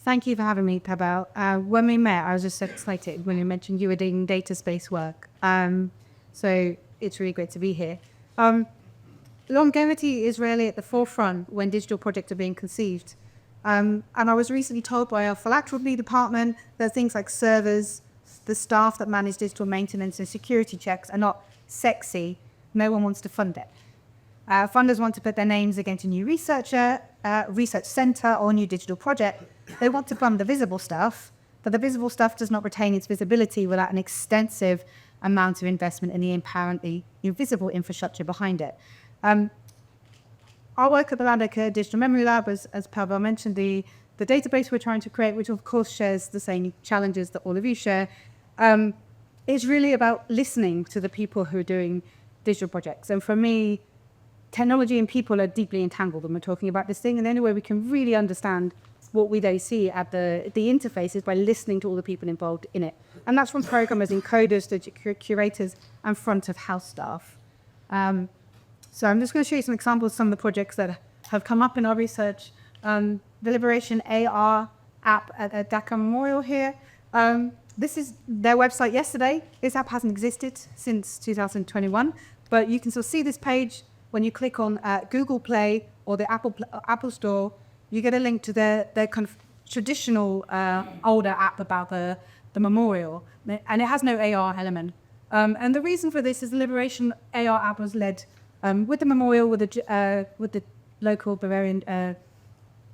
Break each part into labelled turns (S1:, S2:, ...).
S1: Thank you for having me, Tabel. When we met, I was just so excited when you mentioned you were doing data space work. So it's really great to be here. Longevity is really at the forefront when digital projects are being conceived. And I was recently told by our philanthropy department that things like servers, the staff that manage digital maintenance and security checks are not sexy. No one wants to fund it. Funders want to put their names against a new research center or a new digital project. They want to fund the visible stuff, but the visible stuff does not retain its visibility without an extensive amount of investment in the apparently invisible infrastructure behind it. Our work at the Landecker Digital Memory Lab, as Pavel mentioned, the database we're trying to create, which of course shares the same challenges that all of you share, is really about listening to the people who are doing digital projects. And for me, technology and people are deeply entangled when we're talking about this thing, and the only way we can really understand what we don't see at the interface is by listening to all the people involved in it. And that's from programmers, encoders, to curators, and front of house staff. So I'm just going to show you some examples of some of the projects that have come up in our research. The Liberation AR app at Dhaka Memorial here. This is their website yesterday. This app hasn't existed since 2021, but you can still see this page. When you click on Google Play or the Apple Store, you get a link to their kind of traditional older app about the memorial, and it has no AR element. And the reason for this is the Liberation AR app was led with the memorial, with the local Bavarian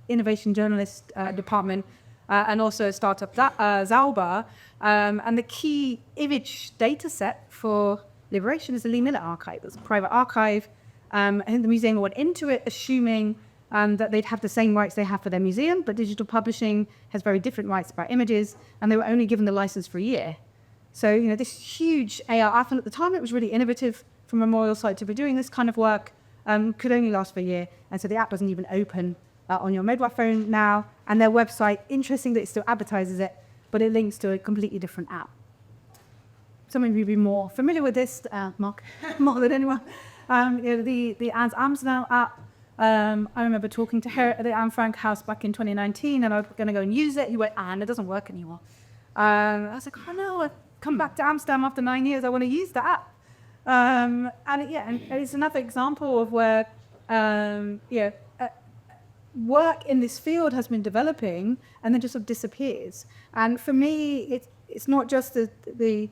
S1: innovation journalist department, and also a startup Zauber. And the key image data set for Liberation is the Lee Miller archive. It's a private archive. I think the museum went into it assuming that they'd have the same rights they have for their museum, but digital publishing has very different rights about images, and they were only given the license for a year. So, this huge AR app, and at the time it was really innovative for a memorial site to be doing this kind of work, could only last for a year, and so the app doesn't even open on your mobile phone now, and their website, interesting that it still advertises it, but it links to a completely different app. Some of you will be more familiar with this, Mark, more than anyone. The Anne's Amsterdam app. I remember talking to her at the Anne Frank house back in 2019, and I was going to go and use it. He went, Anne, it doesn't work anymore. I was like, oh no, I've come back to Amsterdam after 9 years. I want to use the app. And it's another example of where work in this field has been developing and then just sort of disappears. And for me, it's not just the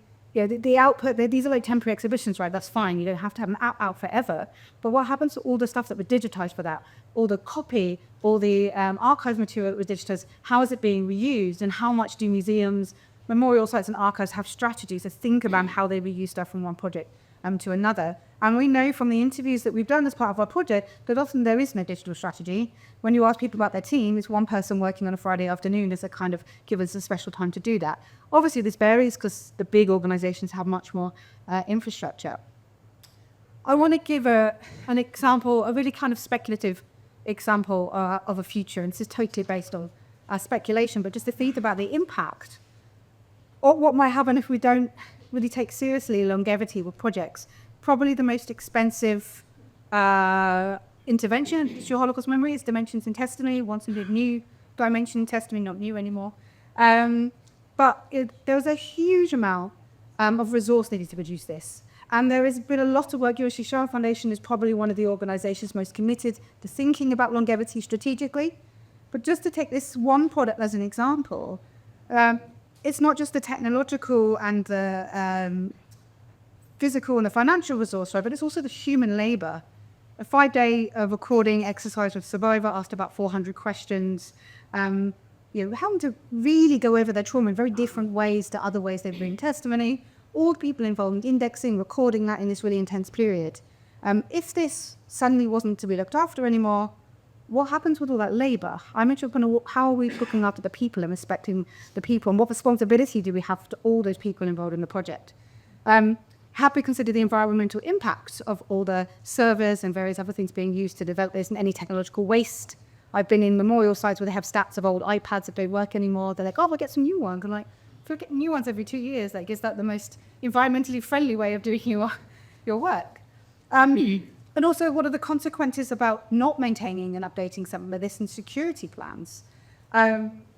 S1: output. These are like temporary exhibitions, right? That's fine. You don't have to have an app out forever. But what happens to all the stuff that was digitized for that? All the copy, all the archive material that was digitized, how is it being reused? And how much do museums, memorial sites and archives have strategies to think about how they reuse stuff from one project to another? And we know from the interviews that we've done as part of our project that often there is no digital strategy. When you ask people about their team, it's one person working on a Friday afternoon as a kind of give us a special time to do that. Obviously, this varies because the big organizations have much more infrastructure. I want to give an example, a really kind of speculative example of a future, and this is totally based on speculation, but just to think about the impact or what might happen if we don't really take seriously longevity with projects. Probably the most expensive intervention in digital Holocaust memory is dimensions in testimony. Once we did new dimension in testimony, not new anymore. But there was a huge amount of resource needed to produce this. And there has been a lot of work. Yoshi Sharon Foundation is probably one of the organizations most committed to thinking about longevity strategically. But just to take this one product as an example, it's not just the technological and the physical and the financial resource, right, but it's also the human labor. A 5-day recording exercise with survivor asked about 400 questions, having to really go over their trauma in very different ways to other ways they've been testimony. All the people involved in indexing, recording that in this really intense period. If this suddenly wasn't to be looked after anymore, what happens with all that labor? I mentioned how are we looking after the people and respecting the people, and what responsibility do we have to all those people involved in the project? Have we considered the environmental impacts of all the servers and various other things being used to develop this, and any technological waste? I've been in memorial sites where they have stats of old iPads that don't work anymore. They're like, oh, we'll get some new ones. I'm like, if we're getting new ones every 2 years, like, is that the most environmentally friendly way of doing your work? And also, what are the consequences about not maintaining and updating some of this and security plans?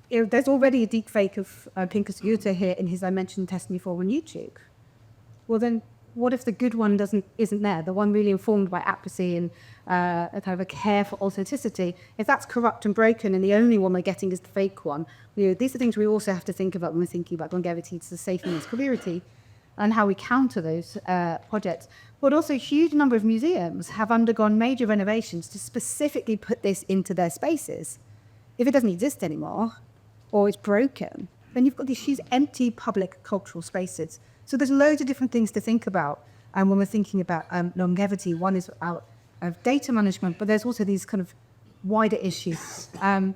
S1: there's already a deep fake of Pinkas Yuta here in his I mentioned Testing Me For on YouTube. Well, then what if the good one isn't there? The one really informed by accuracy and a kind of a care for authenticity. If that's corrupt and broken and the only one we're getting is the fake one, these are things we also have to think about when we're thinking about longevity, safety and security, and how we counter those projects. But also a huge number of museums have undergone major renovations to specifically put this into their spaces. If it doesn't exist anymore, or it's broken, then you've got these huge empty public cultural spaces. So there's loads of different things to think about when we're thinking about longevity. One is out of data management, but there's also these kind of wider issues. And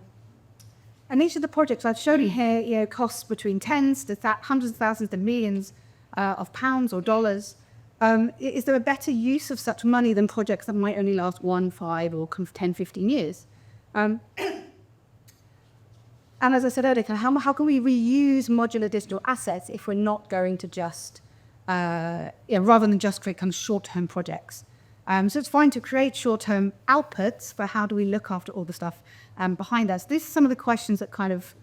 S1: each of the projects I've shown you here, costs between tens to hundreds of thousands to millions of pounds or dollars. Is there a better use of such money than projects that might only last 1, 5, or 10, 15 years? And as I said earlier, how can we reuse modular digital assets if we're not going to just, rather than just create kind of short-term projects? So it's fine to create short-term outputs, but how do we look after all the stuff behind us? These are some of the questions that kind of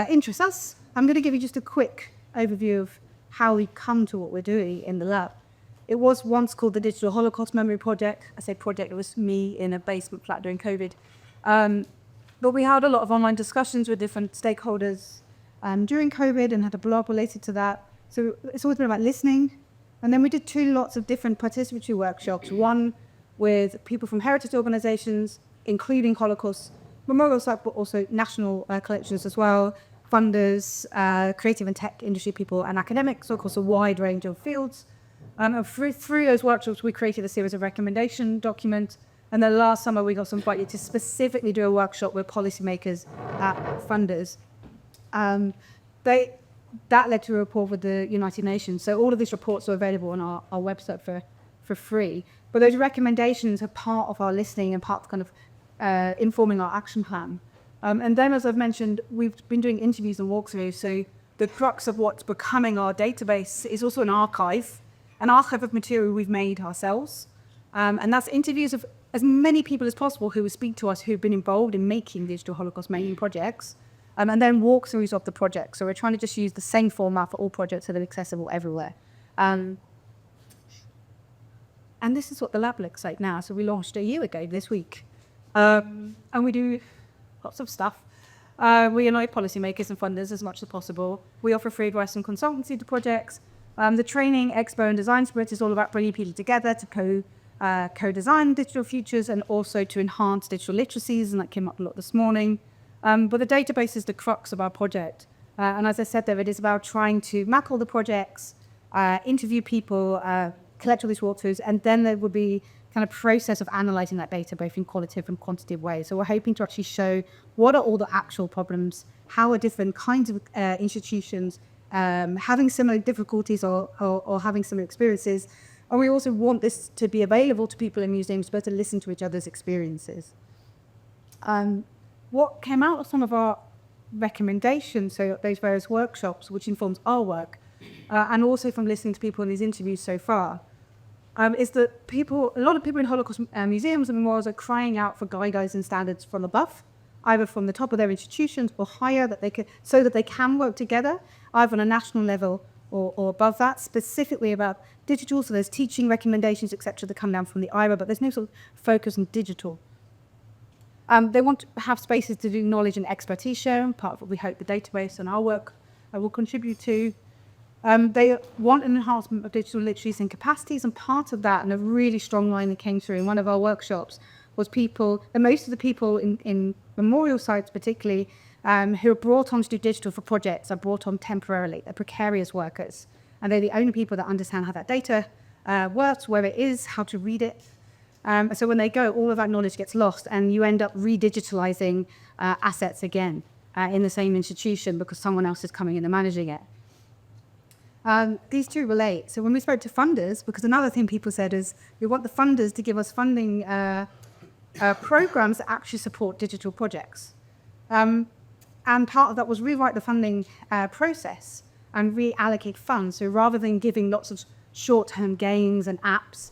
S1: interest us. I'm going to give you just a quick overview of how we come to what we're doing in the lab. It was once called the Digital Holocaust Memory Project. I say project, it was me in a basement flat during COVID. But we had a lot of online discussions with different stakeholders during COVID and had a blog related to that. So it's always been about listening. And then we did 2 lots of different participatory workshops, one with people from heritage organizations, including Holocaust memorial sites, but also national collections as well, funders, creative and tech industry people, and academics, so across a wide range of fields. And through those workshops, we created a series of recommendation documents. And then last summer, we got invited to specifically do a workshop with policymakers at funders. That led to a report with the United Nations. So all of these reports are available on our website for free. But those recommendations are part of our listening and part of kind of informing our action plan. And then, as I've mentioned, we've been doing interviews and walkthroughs. So the crux of what's becoming our database is also an archive of material we've made ourselves. And that's interviews of as many people as possible who will speak to us who've been involved in making digital Holocaust memory projects, and then walkthroughs of the project. So we're trying to just use the same format for all projects so they're accessible everywhere. And this is what the lab looks like now. So we launched a year ago this week. And we do lots of stuff. We annoy policymakers and funders as much as possible. We offer free advice and consultancy to projects. The training, expo, and design spirit is all about bringing people together to co-design digital futures and also to enhance digital literacies, and that came up a lot this morning. But the database is the crux of our project. And as I said there, it is about trying to map all the projects, interview people, collect all these walkthroughs, and then there will be kind of process of analysing that data both in qualitative and quantitative ways. So we're hoping to actually show what are all the actual problems, how are different kinds of institutions having similar difficulties or having similar experiences. And we also want this to be available to people in museums, but to listen to each other's experiences. What came out of some of our recommendations, so those various workshops, which informs our work, and also from listening to people in these interviews so far, is that a lot of people in Holocaust museums and memorials are crying out for guidelines and standards from above, either from the top of their institutions or higher, so that they can work together, either on a national level or above that, specifically about digital. So there's teaching recommendations, etc., that come down from the IRA, but there's no sort of focus on digital. They want to have spaces to do knowledge and expertise sharing, part of what we hope the database and our work will contribute to. They want an enhancement of digital literacies and capacities, and part of that, and a really strong line that came through in one of our workshops, was most of the people in memorial sites particularly, who are brought on to do digital for projects are brought on temporarily. They're precarious workers, and they're the only people that understand how that data works, where it is, how to read it. So when they go, all of that knowledge gets lost, and you end up re-digitalizing assets again in the same institution because someone else is coming in and managing it. These two relate. So when we spoke to funders, because another thing people said is we want the funders to give us funding programs that actually support digital projects. And part of that was rewrite the funding process and reallocate funds. So rather than giving lots of short-term gains and apps,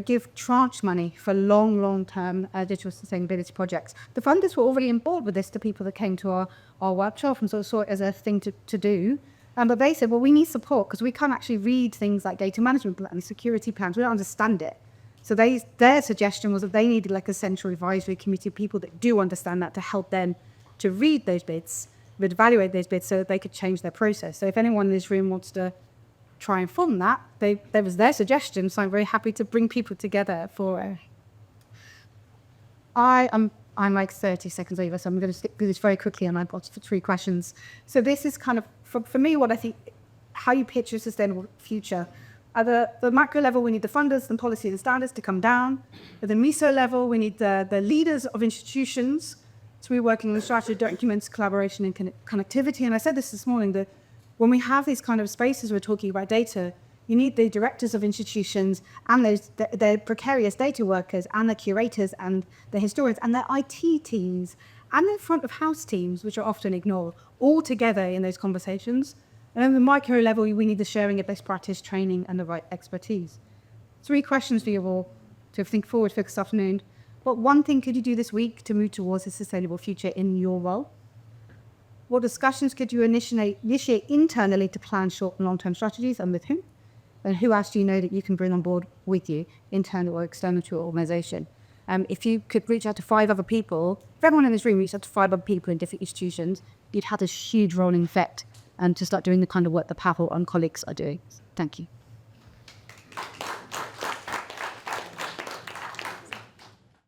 S1: give tranche money for long-term digital sustainability projects. The funders were already on board with this, the people that came to our workshop, and sort of saw it as a thing to do. But they said, well, we need support because we can't actually read things like data management plans, security plans. We don't understand it. So their suggestion was that they needed like a central advisory committee of people that do understand that to help them to read those bids, evaluate those bids so that they could change their process. So if anyone in this room wants to try and form that, that was their suggestion. So I'm very happy to bring people together for I'm like 30 seconds over, so I'm going to skip through this very quickly, and I've got 3 questions. So this is kind of, for me, what I think, how you picture a sustainable future. At the macro level, we need the funders and policy and standards to come down. At the meso level, we need the leaders of institutions. So we're working on strategy documents, collaboration and connectivity. And I said this morning, that when we have these kind of spaces, we're talking about data, you need the directors of institutions and the precarious data workers and the curators and the historians and their IT teams and the front of house teams, which are often ignored, all together in those conversations. And at the micro level, we need the sharing of best practice training and the right expertise. 3 questions for you all to think forward for this afternoon. What one thing could you do this week to move towards a sustainable future in your role? What discussions could you initiate internally to plan short and long-term strategies, and with whom? And who else do you know that you can bring on board with you, internal or external to your organisation? If you could reach out to 5 other people, if everyone in this room reached out to 5 other people in different institutions, you'd have a huge rolling effect and to start doing the kind of work that Pavel and colleagues are doing. Thank you.